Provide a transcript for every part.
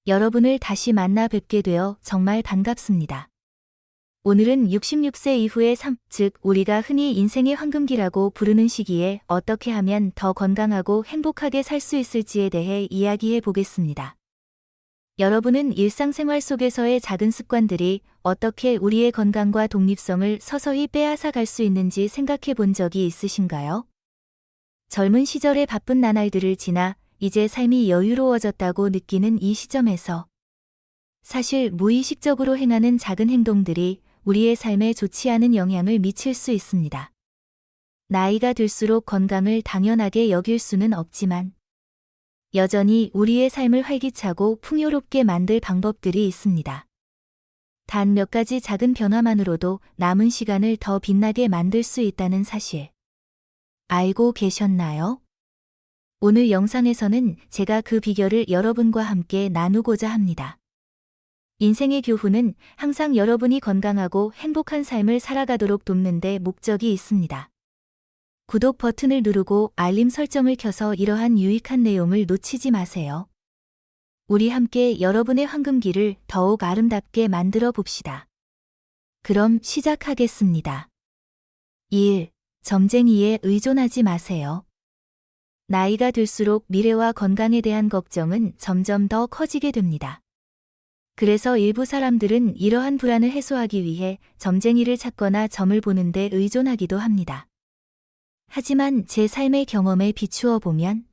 여러분을 다시 만나 뵙게 되어 정말 반갑습니다. 오늘은 66세 이후의 삶, 즉 우리가 흔히 인생의 황금기라고 부르는 시기에 어떻게 하면 더 건강하고 행복하게 살 수 있을지에 대해 이야기해 보겠습니다. 여러분은 일상생활 속에서의 작은 습관들이 어떻게 우리의 건강과 독립성을 서서히 빼앗아 갈 수 있는지 생각해 본 적이 있으신가요? 젊은 시절의 바쁜 나날들을 지나 이제 삶이 여유로워졌다고 느끼는 이 시점에서 사실 무의식적으로 행하는 작은 행동들이 우리의 삶에 좋지 않은 영향을 미칠 수 있습니다. 나이가 들수록 건강을 당연하게 여길 수는 없지만 여전히 우리의 삶을 활기차고 풍요롭게 만들 방법들이 있습니다. 단 몇 가지 작은 변화만으로도 남은 시간을 더 빛나게 만들 수 있다는 사실. 알고 계셨나요? 오늘 영상에서는 제가 그 비결을 여러분과 함께 나누고자 합니다. 인생의 교훈은 항상 여러분이 건강하고 행복한 삶을 살아가도록 돕는 데 목적이 있습니다. 구독 버튼을 누르고 알림 설정을 켜서 이러한 유익한 내용을 놓치지 마세요. 우리 함께 여러분의 황금기를 더욱 아름답게 만들어 봅시다. 그럼 시작하겠습니다. 1. 점쟁이에 의존하지 마세요. 나이가 들수록 미래와 건강에 대한 걱정은 점점 더 커지게 됩니다. 그래서 일부 사람들은 이러한 불안을 해소하기 위해 점쟁이를 찾거나 점을 보는 데 의존하기도 합니다. 하지만 제 삶의 경험에 비추어 보면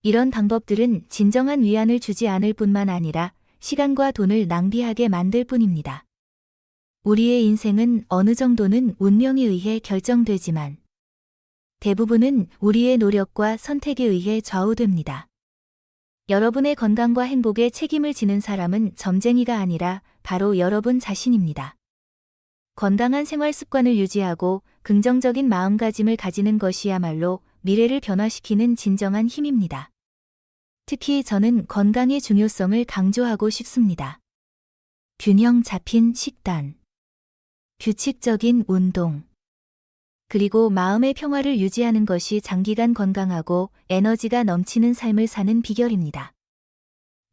이런 방법들은 진정한 위안을 주지 않을 뿐만 아니라 시간과 돈을 낭비하게 만들 뿐입니다. 우리의 인생은 어느 정도는 운명에 의해 결정되지만 대부분은 우리의 노력과 선택에 의해 좌우됩니다. 여러분의 건강과 행복에 책임을 지는 사람은 점쟁이가 아니라 바로 여러분 자신입니다. 건강한 생활 습관을 유지하고 긍정적인 마음가짐을 가지는 것이야말로 미래를 변화시키는 진정한 힘입니다. 특히 저는 건강의 중요성을 강조하고 싶습니다. 균형 잡힌 식단, 규칙적인 운동, 그리고 마음의 평화를 유지하는 것이 장기간 건강하고 에너지가 넘치는 삶을 사는 비결입니다.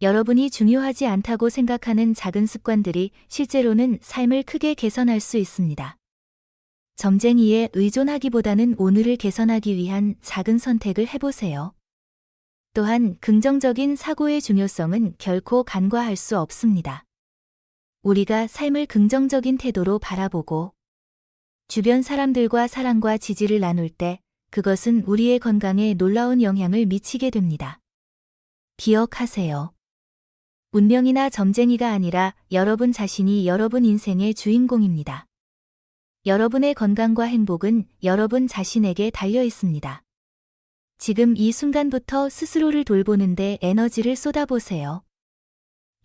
여러분이 중요하지 않다고 생각하는 작은 습관들이 실제로는 삶을 크게 개선할 수 있습니다. 점쟁이에 의존하기보다는 오늘을 개선하기 위한 작은 선택을 해보세요. 또한 긍정적인 사고의 중요성은 결코 간과할 수 없습니다. 우리가 삶을 긍정적인 태도로 바라보고 주변 사람들과 사랑과 지지를 나눌 때 그것은 우리의 건강에 놀라운 영향을 미치게 됩니다. 기억하세요. 운명이나 점쟁이가 아니라 여러분 자신이 여러분 인생의 주인공입니다. 여러분의 건강과 행복은 여러분 자신에게 달려 있습니다. 지금 이 순간부터 스스로를 돌보는 데 에너지를 쏟아보세요.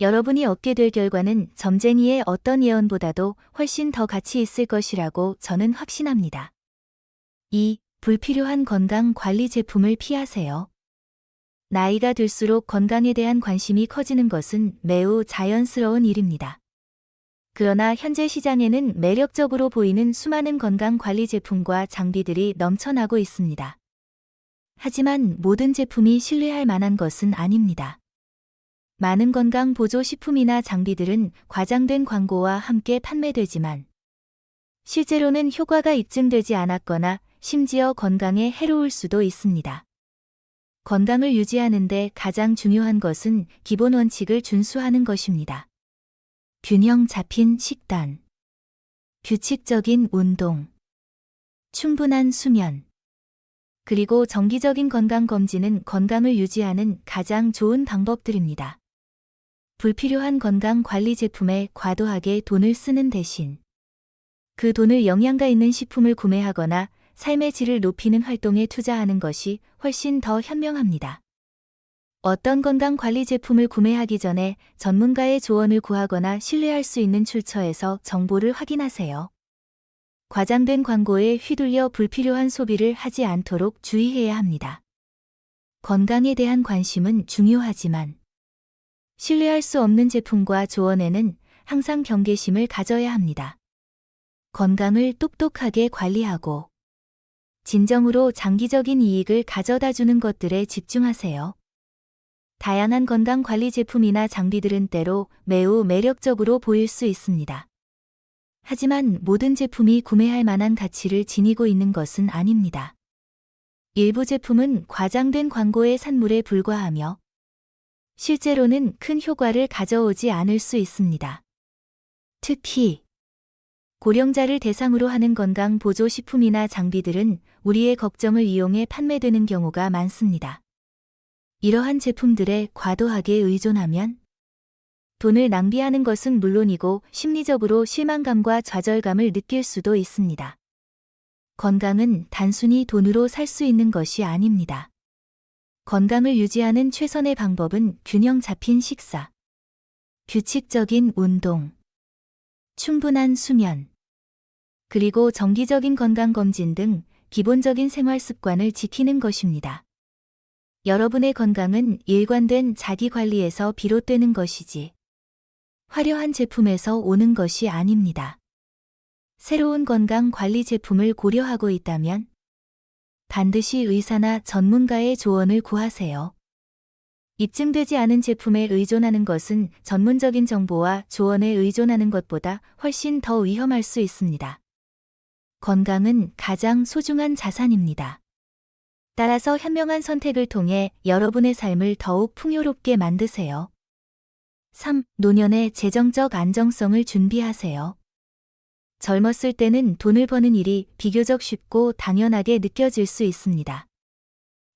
여러분이 얻게 될 결과는 점쟁이의 어떤 예언보다도 훨씬 더 가치 있을 것이라고 저는 확신합니다. 2. 불필요한 건강 관리 제품을 피하세요. 나이가 들수록 건강에 대한 관심이 커지는 것은 매우 자연스러운 일입니다. 그러나 현재 시장에는 매력적으로 보이는 수많은 건강 관리 제품과 장비들이 넘쳐나고 있습니다. 하지만 모든 제품이 신뢰할 만한 것은 아닙니다. 많은 건강 보조 식품이나 장비들은 과장된 광고와 함께 판매되지만 실제로는 효과가 입증되지 않았거나 심지어 건강에 해로울 수도 있습니다. 건강을 유지하는 데 가장 중요한 것은 기본 원칙을 준수하는 것입니다. 균형 잡힌 식단, 규칙적인 운동, 충분한 수면, 그리고 정기적인 건강검진은 건강을 유지하는 가장 좋은 방법들입니다. 불필요한 건강 관리 제품에 과도하게 돈을 쓰는 대신 그 돈을 영양가 있는 식품을 구매하거나 삶의 질을 높이는 활동에 투자하는 것이 훨씬 더 현명합니다. 어떤 건강 관리 제품을 구매하기 전에 전문가의 조언을 구하거나 신뢰할 수 있는 출처에서 정보를 확인하세요. 과장된 광고에 휘둘려 불필요한 소비를 하지 않도록 주의해야 합니다. 건강에 대한 관심은 중요하지만 신뢰할 수 없는 제품과 조언에는 항상 경계심을 가져야 합니다. 건강을 똑똑하게 관리하고 진정으로 장기적인 이익을 가져다주는 것들에 집중하세요. 다양한 건강관리 제품이나 장비들은 때로 매우 매력적으로 보일 수 있습니다. 하지만 모든 제품이 구매할 만한 가치를 지니고 있는 것은 아닙니다. 일부 제품은 과장된 광고의 산물에 불과하며 실제로는 큰 효과를 가져오지 않을 수 있습니다. 특히 고령자를 대상으로 하는 건강 보조식품이나 장비들은 우리의 걱정을 이용해 판매되는 경우가 많습니다. 이러한 제품들에 과도하게 의존하면 돈을 낭비하는 것은 물론이고 심리적으로 실망감과 좌절감을 느낄 수도 있습니다. 건강은 단순히 돈으로 살 수 있는 것이 아닙니다. 건강을 유지하는 최선의 방법은 균형 잡힌 식사, 규칙적인 운동, 충분한 수면, 그리고 정기적인 건강검진 등 기본적인 생활 습관을 지키는 것입니다. 여러분의 건강은 일관된 자기관리에서 비롯되는 것이지 화려한 제품에서 오는 것이 아닙니다. 새로운 건강관리 제품을 고려하고 있다면 반드시 의사나 전문가의 조언을 구하세요. 입증되지 않은 제품에 의존하는 것은 전문적인 정보와 조언에 의존하는 것보다 훨씬 더 위험할 수 있습니다. 건강은 가장 소중한 자산입니다. 따라서 현명한 선택을 통해 여러분의 삶을 더욱 풍요롭게 만드세요. 3. 노년의 재정적 안정성을 준비하세요. 젊었을 때는 돈을 버는 일이 비교적 쉽고 당연하게 느껴질 수 있습니다.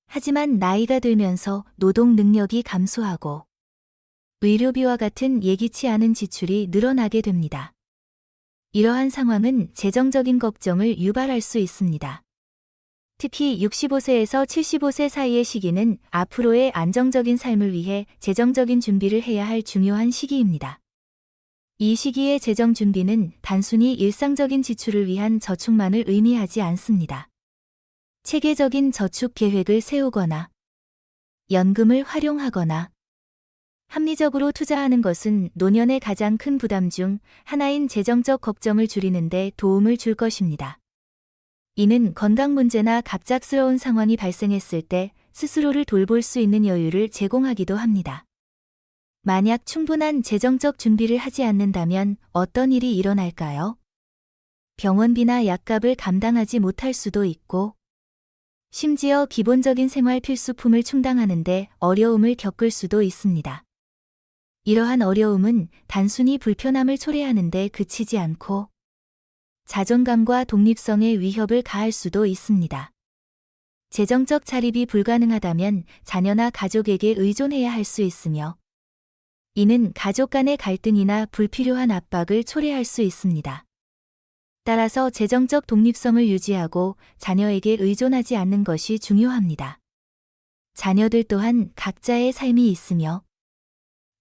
하지만 나이가 들면서 노동 능력이 감소하고 의료비와 같은 예기치 않은 지출이 늘어나게 됩니다. 이러한 상황은 재정적인 걱정을 유발할 수 있습니다. 특히 65세에서 75세 사이의 시기는 앞으로의 안정적인 삶을 위해 재정적인 준비를 해야 할 중요한 시기입니다. 이 시기의 재정 준비는 단순히 일상적인 지출을 위한 저축만을 의미하지 않습니다. 체계적인 저축 계획을 세우거나 연금을 활용하거나 합리적으로 투자하는 것은 노년의 가장 큰 부담 중 하나인 재정적 걱정을 줄이는 데 도움을 줄 것입니다. 이는 건강 문제나 갑작스러운 상황이 발생했을 때 스스로를 돌볼 수 있는 여유를 제공하기도 합니다. 만약 충분한 재정적 준비를 하지 않는다면 어떤 일이 일어날까요? 병원비나 약값을 감당하지 못할 수도 있고, 심지어 기본적인 생활 필수품을 충당하는 데 어려움을 겪을 수도 있습니다. 이러한 어려움은 단순히 불편함을 초래하는 데 그치지 않고 자존감과 독립성에 위협을 가할 수도 있습니다. 재정적 자립이 불가능하다면 자녀나 가족에게 의존해야 할 수 있으며, 이는 가족 간의 갈등이나 불필요한 압박을 초래할 수 있습니다. 따라서 재정적 독립성을 유지하고 자녀에게 의존하지 않는 것이 중요합니다. 자녀들 또한 각자의 삶이 있으며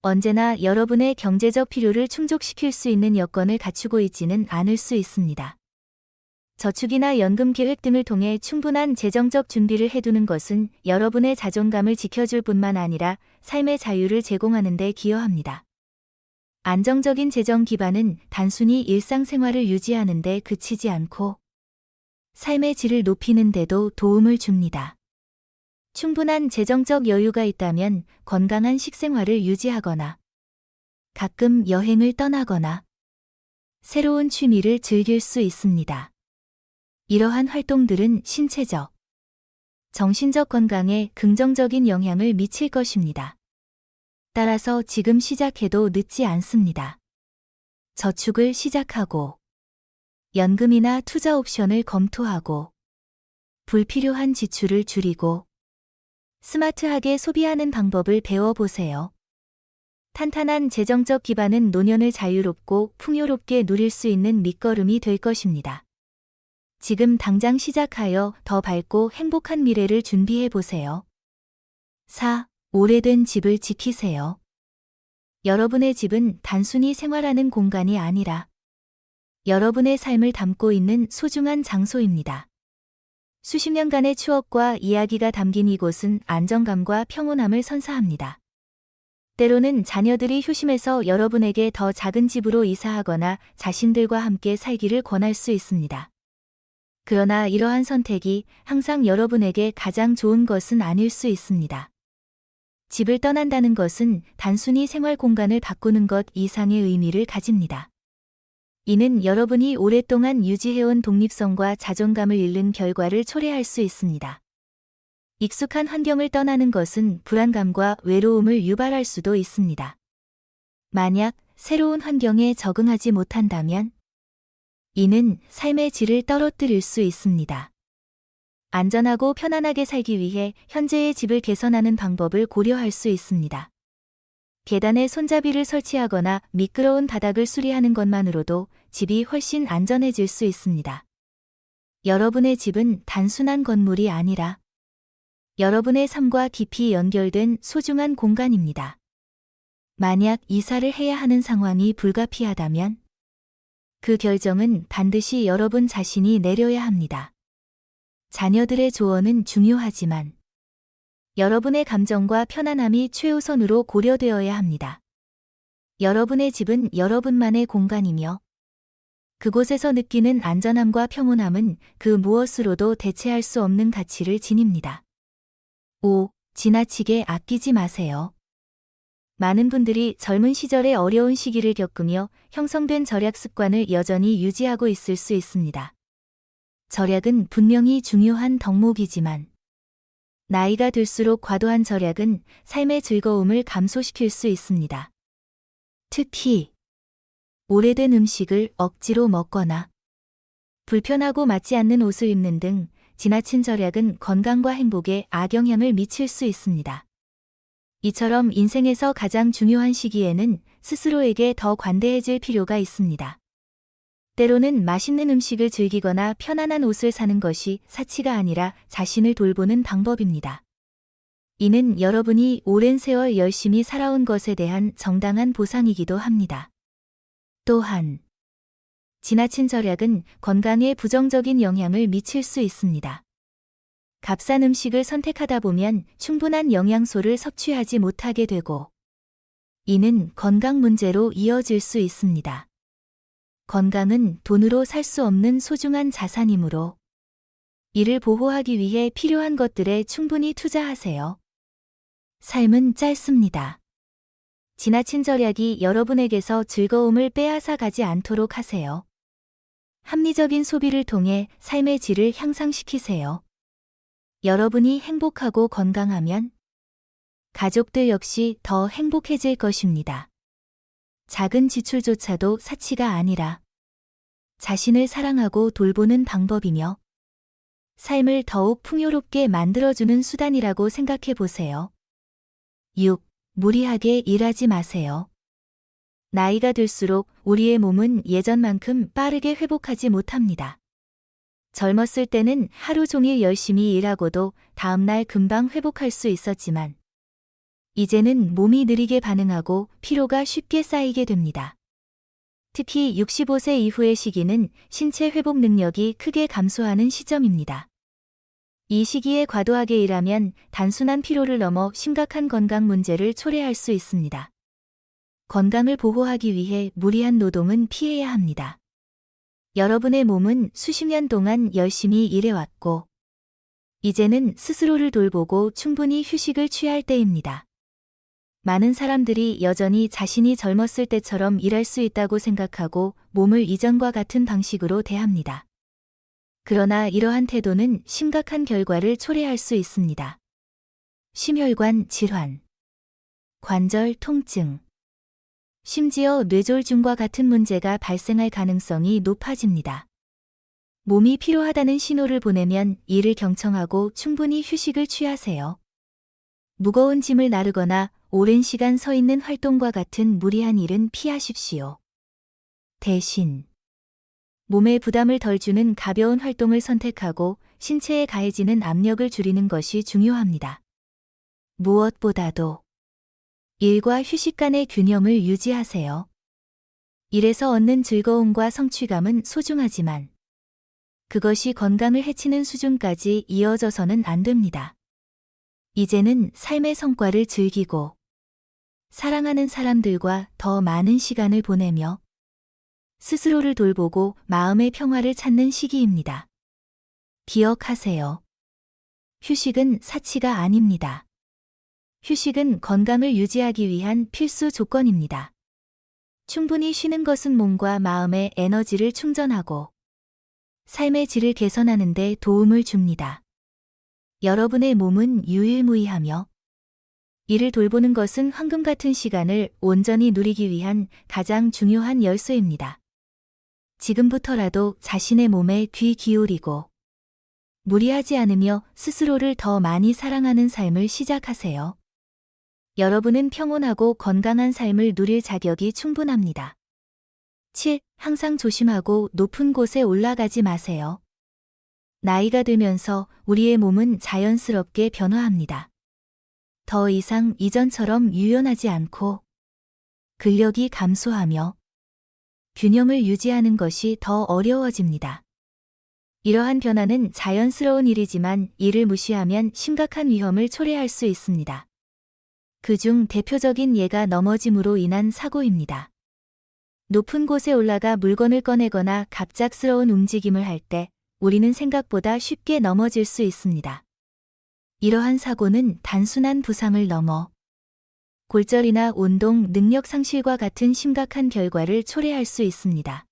언제나 여러분의 경제적 필요를 충족시킬 수 있는 여건을 갖추고 있지는 않을 수 있습니다. 저축이나 연금 계획 등을 통해 충분한 재정적 준비를 해두는 것은 여러분의 자존감을 지켜줄 뿐만 아니라 삶의 자유를 제공하는 데 기여합니다. 안정적인 재정 기반은 단순히 일상생활을 유지하는 데 그치지 않고 삶의 질을 높이는 데도 도움을 줍니다. 충분한 재정적 여유가 있다면 건강한 식생활을 유지하거나 가끔 여행을 떠나거나 새로운 취미를 즐길 수 있습니다. 이러한 활동들은 신체적, 정신적 건강에 긍정적인 영향을 미칠 것입니다. 따라서 지금 시작해도 늦지 않습니다. 저축을 시작하고 연금이나 투자 옵션을 검토하고 불필요한 지출을 줄이고 스마트하게 소비하는 방법을 배워보세요. 탄탄한 재정적 기반은 노년을 자유롭고 풍요롭게 누릴 수 있는 밑거름이 될 것입니다. 지금 당장 시작하여 더 밝고 행복한 미래를 준비해보세요. 4. 오래된 집을 지키세요. 여러분의 집은 단순히 생활하는 공간이 아니라 여러분의 삶을 담고 있는 소중한 장소입니다. 수십 년간의 추억과 이야기가 담긴 이곳은 안정감과 평온함을 선사합니다. 때로는 자녀들이 효심해서 여러분에게 더 작은 집으로 이사하거나 자신들과 함께 살기를 권할 수 있습니다. 그러나 이러한 선택이 항상 여러분에게 가장 좋은 것은 아닐 수 있습니다. 집을 떠난다는 것은 단순히 생활 공간을 바꾸는 것 이상의 의미를 가집니다. 이는 여러분이 오랫동안 유지해온 독립성과 자존감을 잃는 결과를 초래할 수 있습니다. 익숙한 환경을 떠나는 것은 불안감과 외로움을 유발할 수도 있습니다. 만약 새로운 환경에 적응하지 못한다면 이는 삶의 질을 떨어뜨릴 수 있습니다. 안전하고 편안하게 살기 위해 현재의 집을 개선하는 방법을 고려할 수 있습니다. 계단에 손잡이를 설치하거나 미끄러운 바닥을 수리하는 것만으로도 집이 훨씬 안전해질 수 있습니다. 여러분의 집은 단순한 건물이 아니라 여러분의 삶과 깊이 연결된 소중한 공간입니다. 만약 이사를 해야 하는 상황이 불가피하다면 그 결정은 반드시 여러분 자신이 내려야 합니다. 자녀들의 조언은 중요하지만 여러분의 감정과 편안함이 최우선으로 고려되어야 합니다. 여러분의 집은 여러분만의 공간이며 그곳에서 느끼는 안전함과 평온함은 그 무엇으로도 대체할 수 없는 가치를 지닙니다. 5. 지나치게 아끼지 마세요. 많은 분들이 젊은 시절에 어려운 시기를 겪으며 형성된 절약 습관을 여전히 유지하고 있을 수 있습니다. 절약은 분명히 중요한 덕목이지만 나이가 들수록 과도한 절약은 삶의 즐거움을 감소시킬 수 있습니다. 특히 오래된 음식을 억지로 먹거나 불편하고 맞지 않는 옷을 입는 등 지나친 절약은 건강과 행복에 악영향을 미칠 수 있습니다. 이처럼 인생에서 가장 중요한 시기에는 스스로에게 더 관대해질 필요가 있습니다. 때로는 맛있는 음식을 즐기거나 편안한 옷을 사는 것이 사치가 아니라 자신을 돌보는 방법입니다. 이는 여러분이 오랜 세월 열심히 살아온 것에 대한 정당한 보상이기도 합니다. 또한 지나친 절약은 건강에 부정적인 영향을 미칠 수 있습니다. 값싼 음식을 선택하다 보면 충분한 영양소를 섭취하지 못하게 되고 이는 건강 문제로 이어질 수 있습니다. 건강은 돈으로 살 수 없는 소중한 자산이므로 이를 보호하기 위해 필요한 것들에 충분히 투자하세요. 삶은 짧습니다. 지나친 절약이 여러분에게서 즐거움을 빼앗아 가지 않도록 하세요. 합리적인 소비를 통해 삶의 질을 향상시키세요. 여러분이 행복하고 건강하면 가족들 역시 더 행복해질 것입니다. 작은 지출조차도 사치가 아니라 자신을 사랑하고 돌보는 방법이며 삶을 더욱 풍요롭게 만들어주는 수단이라고 생각해 보세요. 6. 무리하게 일하지 마세요. 나이가 들수록 우리의 몸은 예전만큼 빠르게 회복하지 못합니다. 젊었을 때는 하루 종일 열심히 일하고도 다음날 금방 회복할 수 있었지만 이제는 몸이 느리게 반응하고 피로가 쉽게 쌓이게 됩니다. 특히 65세 이후의 시기는 신체 회복 능력이 크게 감소하는 시점입니다. 이 시기에 과도하게 일하면 단순한 피로를 넘어 심각한 건강 문제를 초래할 수 있습니다. 건강을 보호하기 위해 무리한 노동은 피해야 합니다. 여러분의 몸은 수십 년 동안 열심히 일해왔고 이제는 스스로를 돌보고 충분히 휴식을 취할 때입니다. 많은 사람들이 여전히 자신이 젊었을 때처럼 일할 수 있다고 생각하고 몸을 이전과 같은 방식으로 대합니다. 그러나 이러한 태도는 심각한 결과를 초래할 수 있습니다. 심혈관 질환, 관절 통증, 심지어 뇌졸중과 같은 문제가 발생할 가능성이 높아집니다. 몸이 피로하다는 신호를 보내면 이를 경청하고 충분히 휴식을 취하세요. 무거운 짐을 나르거나 오랜 시간 서 있는 활동과 같은 무리한 일은 피하십시오. 대신 몸에 부담을 덜 주는 가벼운 활동을 선택하고 신체에 가해지는 압력을 줄이는 것이 중요합니다. 무엇보다도 일과 휴식 간의 균형을 유지하세요. 일에서 얻는 즐거움과 성취감은 소중하지만 그것이 건강을 해치는 수준까지 이어져서는 안 됩니다. 이제는 삶의 성과를 즐기고 사랑하는 사람들과 더 많은 시간을 보내며 스스로를 돌보고 마음의 평화를 찾는 시기입니다. 기억하세요. 휴식은 사치가 아닙니다. 휴식은 건강을 유지하기 위한 필수 조건입니다. 충분히 쉬는 것은 몸과 마음의 에너지를 충전하고 삶의 질을 개선하는 데 도움을 줍니다. 여러분의 몸은 유일무이하며 이를 돌보는 것은 황금 같은 시간을 온전히 누리기 위한 가장 중요한 열쇠입니다. 지금부터라도 자신의 몸에 귀 기울이고 무리하지 않으며 스스로를 더 많이 사랑하는 삶을 시작하세요. 여러분은 평온하고 건강한 삶을 누릴 자격이 충분합니다. 7. 항상 조심하고 높은 곳에 올라가지 마세요. 나이가 들면서 우리의 몸은 자연스럽게 변화합니다. 더 이상 이전처럼 유연하지 않고 근력이 감소하며 균형을 유지하는 것이 더 어려워집니다. 이러한 변화는 자연스러운 일이지만 이를 무시하면 심각한 위험을 초래할 수 있습니다. 그중 대표적인 예가 넘어짐으로 인한 사고입니다. 높은 곳에 올라가 물건을 꺼내거나 갑작스러운 움직임을 할 때 우리는 생각보다 쉽게 넘어질 수 있습니다. 이러한 사고는 단순한 부상을 넘어 골절이나 운동 능력 상실과 같은 심각한 결과를 초래할 수 있습니다.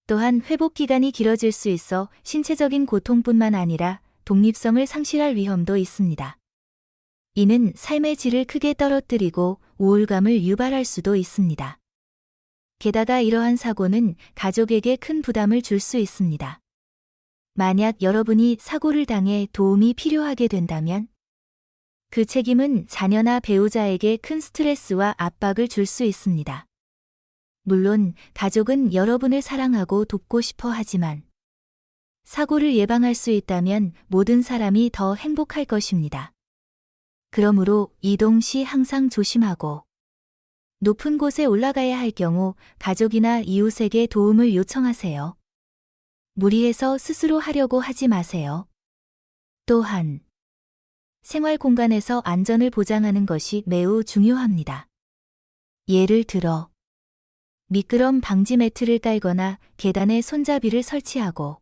또한 회복 기간이 길어질 수 있어 신체적인 고통뿐만 아니라 독립성을 상실할 위험도 있습니다. 이는 삶의 질을 크게 떨어뜨리고 우울감을 유발할 수도 있습니다. 게다가 이러한 사고는 가족에게 큰 부담을 줄 수 있습니다. 만약 여러분이 사고를 당해 도움이 필요하게 된다면 그 책임은 자녀나 배우자에게 큰 스트레스와 압박을 줄 수 있습니다. 물론 가족은 여러분을 사랑하고 돕고 싶어 하지만 사고를 예방할 수 있다면 모든 사람이 더 행복할 것입니다. 그러므로 이동 시 항상 조심하고 높은 곳에 올라가야 할 경우 가족이나 이웃에게 도움을 요청하세요. 무리해서 스스로 하려고 하지 마세요. 또한 생활 공간에서 안전을 보장하는 것이 매우 중요합니다. 예를 들어 미끄럼 방지 매트를 깔거나 계단에 손잡이를 설치하고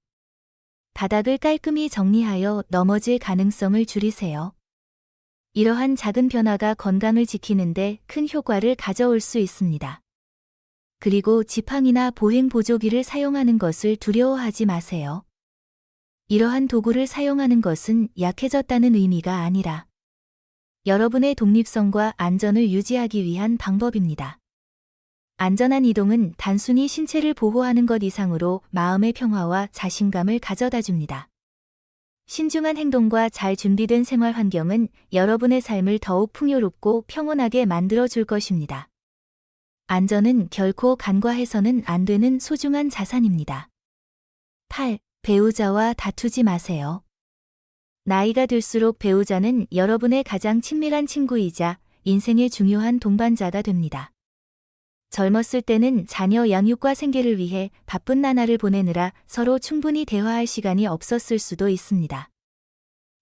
바닥을 깔끔히 정리하여 넘어질 가능성을 줄이세요. 이러한 작은 변화가 건강을 지키는데 큰 효과를 가져올 수 있습니다. 그리고 지팡이나 보행 보조기를 사용하는 것을 두려워하지 마세요. 이러한 도구를 사용하는 것은 약해졌다는 의미가 아니라 여러분의 독립성과 안전을 유지하기 위한 방법입니다. 안전한 이동은 단순히 신체를 보호하는 것 이상으로 마음의 평화와 자신감을 가져다 줍니다. 신중한 행동과 잘 준비된 생활 환경은 여러분의 삶을 더욱 풍요롭고 평온하게 만들어 줄 것입니다. 안전은 결코 간과해서는 안 되는 소중한 자산입니다. 8. 배우자와 다투지 마세요. 나이가 들수록 배우자는 여러분의 가장 친밀한 친구이자 인생의 중요한 동반자가 됩니다. 젊었을 때는 자녀 양육과 생계를 위해 바쁜 나날을 보내느라 서로 충분히 대화할 시간이 없었을 수도 있습니다.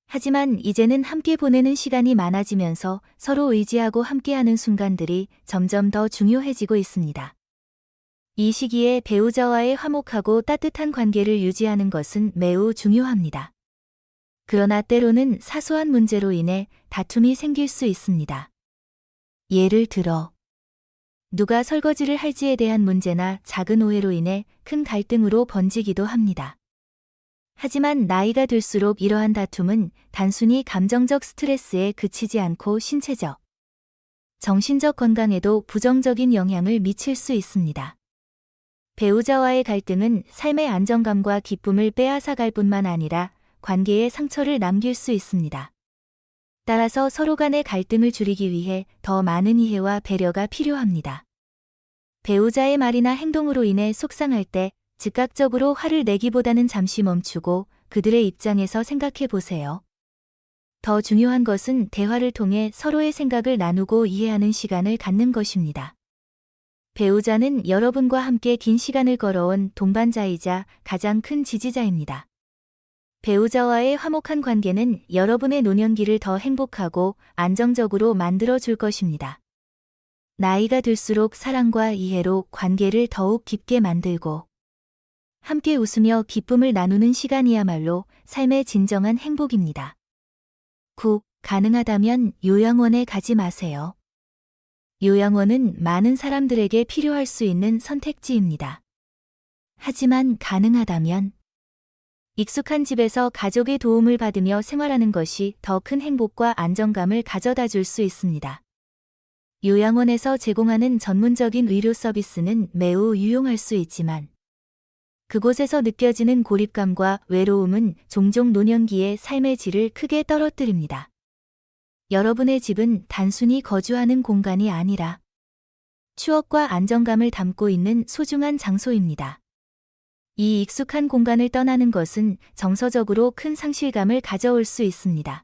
하지만 이제는 함께 보내는 시간이 많아지면서 서로 의지하고 함께하는 순간들이 점점 더 중요해지고 있습니다. 이 시기에 배우자와의 화목하고 따뜻한 관계를 유지하는 것은 매우 중요합니다. 그러나 때로는 사소한 문제로 인해 다툼이 생길 수 있습니다. 예를 들어 누가 설거지를 할지에 대한 문제나 작은 오해로 인해 큰 갈등으로 번지기도 합니다. 하지만 나이가 들수록 이러한 다툼은 단순히 감정적 스트레스에 그치지 않고 신체적, 정신적 건강에도 부정적인 영향을 미칠 수 있습니다. 배우자와의 갈등은 삶의 안정감과 기쁨을 빼앗아갈 뿐만 아니라 관계에 상처를 남길 수 있습니다. 따라서 서로 간의 갈등을 줄이기 위해 더 많은 이해와 배려가 필요합니다. 배우자의 말이나 행동으로 인해 속상할 때 즉각적으로 화를 내기보다는 잠시 멈추고 그들의 입장에서 생각해 보세요. 더 중요한 것은 대화를 통해 서로의 생각을 나누고 이해하는 시간을 갖는 것입니다. 배우자는 여러분과 함께 긴 시간을 걸어온 동반자이자 가장 큰 지지자입니다. 배우자와의 화목한 관계는 여러분의 노년기를 더 행복하고 안정적으로 만들어 줄 것입니다. 나이가 들수록 사랑과 이해로 관계를 더욱 깊게 만들고 함께 웃으며 기쁨을 나누는 시간이야말로 삶의 진정한 행복입니다. 9. 가능하다면 요양원에 가지 마세요. 요양원은 많은 사람들에게 필요할 수 있는 선택지입니다. 하지만 가능하다면 익숙한 집에서 가족의 도움을 받으며 생활하는 것이 더 큰 행복과 안정감을 가져다 줄 수 있습니다. 요양원에서 제공하는 전문적인 의료 서비스는 매우 유용할 수 있지만 그곳에서 느껴지는 고립감과 외로움은 종종 노년기의 삶의 질을 크게 떨어뜨립니다. 여러분의 집은 단순히 거주하는 공간이 아니라 추억과 안정감을 담고 있는 소중한 장소입니다. 이 익숙한 공간을 떠나는 것은 정서적으로 큰 상실감을 가져올 수 있습니다.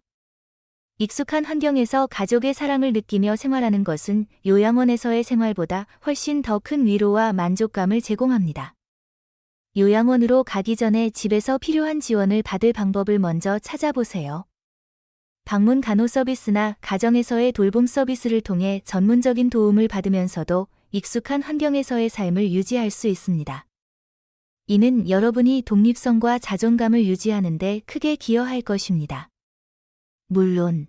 익숙한 환경에서 가족의 사랑을 느끼며 생활하는 것은 요양원에서의 생활보다 훨씬 더 큰 위로와 만족감을 제공합니다. 요양원으로 가기 전에 집에서 필요한 지원을 받을 방법을 먼저 찾아보세요. 방문 간호 서비스나 가정에서의 돌봄 서비스를 통해 전문적인 도움을 받으면서도 익숙한 환경에서의 삶을 유지할 수 있습니다. 이는 여러분이 독립성과 자존감을 유지하는 데 크게 기여할 것입니다. 물론,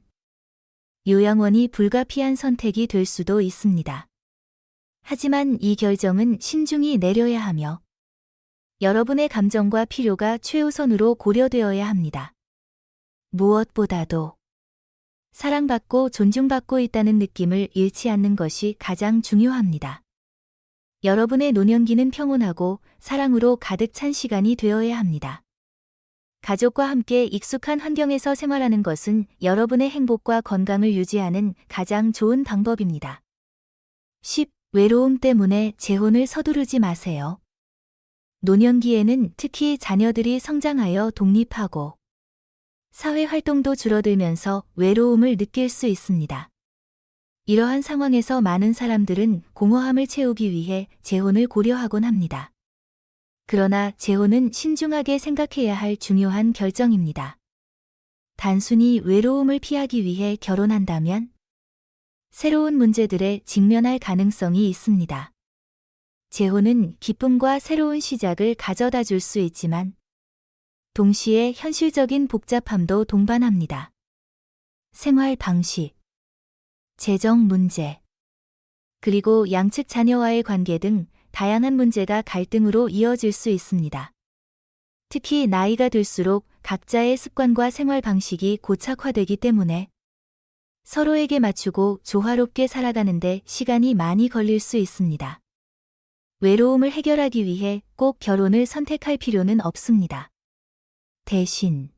요양원이 불가피한 선택이 될 수도 있습니다. 하지만 이 결정은 신중히 내려야 하며, 여러분의 감정과 필요가 최우선으로 고려되어야 합니다. 무엇보다도 사랑받고 존중받고 있다는 느낌을 잃지 않는 것이 가장 중요합니다. 여러분의 노년기는 평온하고 사랑으로 가득 찬 시간이 되어야 합니다. 가족과 함께 익숙한 환경에서 생활하는 것은 여러분의 행복과 건강을 유지하는 가장 좋은 방법입니다. 10. 외로움 때문에 재혼을 서두르지 마세요. 노년기에는 특히 자녀들이 성장하여 독립하고 사회 활동도 줄어들면서 외로움을 느낄 수 있습니다. 이러한 상황에서 많은 사람들은 공허함을 채우기 위해 재혼을 고려하곤 합니다. 그러나 재혼은 신중하게 생각해야 할 중요한 결정입니다. 단순히 외로움을 피하기 위해 결혼한다면 새로운 문제들에 직면할 가능성이 있습니다. 재혼은 기쁨과 새로운 시작을 가져다 줄 수 있지만 동시에 현실적인 복잡함도 동반합니다. 생활 방식, 재정 문제, 그리고 양측 자녀와의 관계 등 다양한 문제가 갈등으로 이어질 수 있습니다. 특히 나이가 들수록 각자의 습관과 생활 방식이 고착화되기 때문에 서로에게 맞추고 조화롭게 살아가는데 시간이 많이 걸릴 수 있습니다. 외로움을 해결하기 위해 꼭 결혼을 선택할 필요는 없습니다. 대신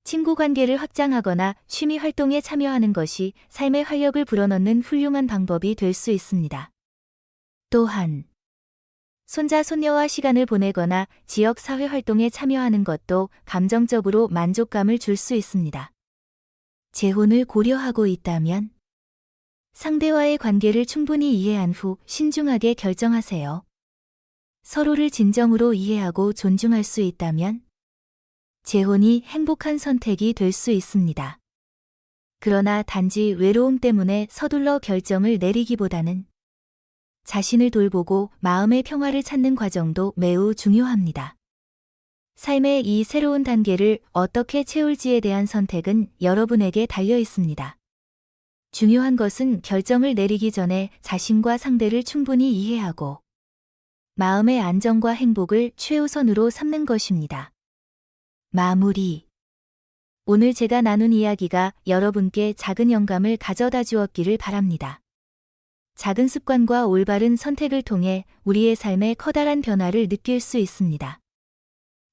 친구 관계를 확장하거나 취미 활동에 참여하는 것이 삶의 활력을 불어넣는 훌륭한 방법이 될 수 있습니다. 또한 손자, 손녀와 시간을 보내거나 지역 사회 활동에 참여하는 것도 감정적으로 만족감을 줄 수 있습니다. 재혼을 고려하고 있다면 상대와의 관계를 충분히 이해한 후 신중하게 결정하세요. 서로를 진정으로 이해하고 존중할 수 있다면 재혼이 행복한 선택이 될 수 있습니다. 그러나 단지 외로움 때문에 서둘러 결정을 내리기보다는 자신을 돌보고 마음의 평화를 찾는 과정도 매우 중요합니다. 삶의 이 새로운 단계를 어떻게 채울지에 대한 선택은 여러분에게 달려 있습니다. 중요한 것은 결정을 내리기 전에 자신과 상대를 충분히 이해하고 마음의 안정과 행복을 최우선으로 삼는 것입니다. 마무리. 오늘 제가 나눈 이야기가 여러분께 작은 영감을 가져다 주었기를 바랍니다. 작은 습관과 올바른 선택을 통해 우리의 삶에 커다란 변화를 느낄 수 있습니다.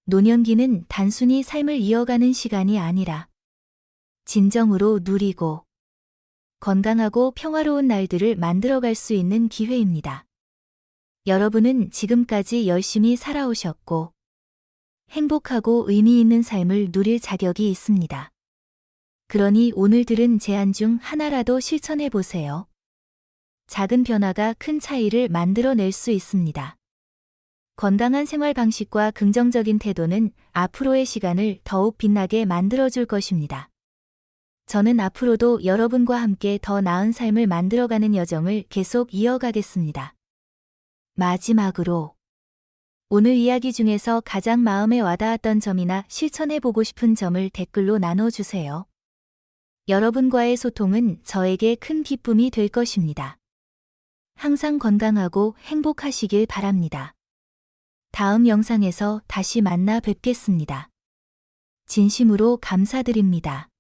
노년기는 단순히 삶을 이어가는 시간이 아니라 진정으로 누리고 건강하고 평화로운 날들을 만들어갈 수 있는 기회입니다. 여러분은 지금까지 열심히 살아오셨고 행복하고 의미 있는 삶을 누릴 자격이 있습니다. 그러니 오늘 들은 제안 중 하나라도 실천해 보세요. 작은 변화가 큰 차이를 만들어낼 수 있습니다. 건강한 생활 방식과 긍정적인 태도는 앞으로의 시간을 더욱 빛나게 만들어줄 것입니다. 저는 앞으로도 여러분과 함께 더 나은 삶을 만들어가는 여정을 계속 이어가겠습니다. 마지막으로 오늘 이야기 중에서 가장 마음에 와닿았던 점이나 실천해보고 싶은 점을 댓글로 나눠주세요. 여러분과의 소통은 저에게 큰 기쁨이 될 것입니다. 항상 건강하고 행복하시길 바랍니다. 다음 영상에서 다시 만나 뵙겠습니다. 진심으로 감사드립니다.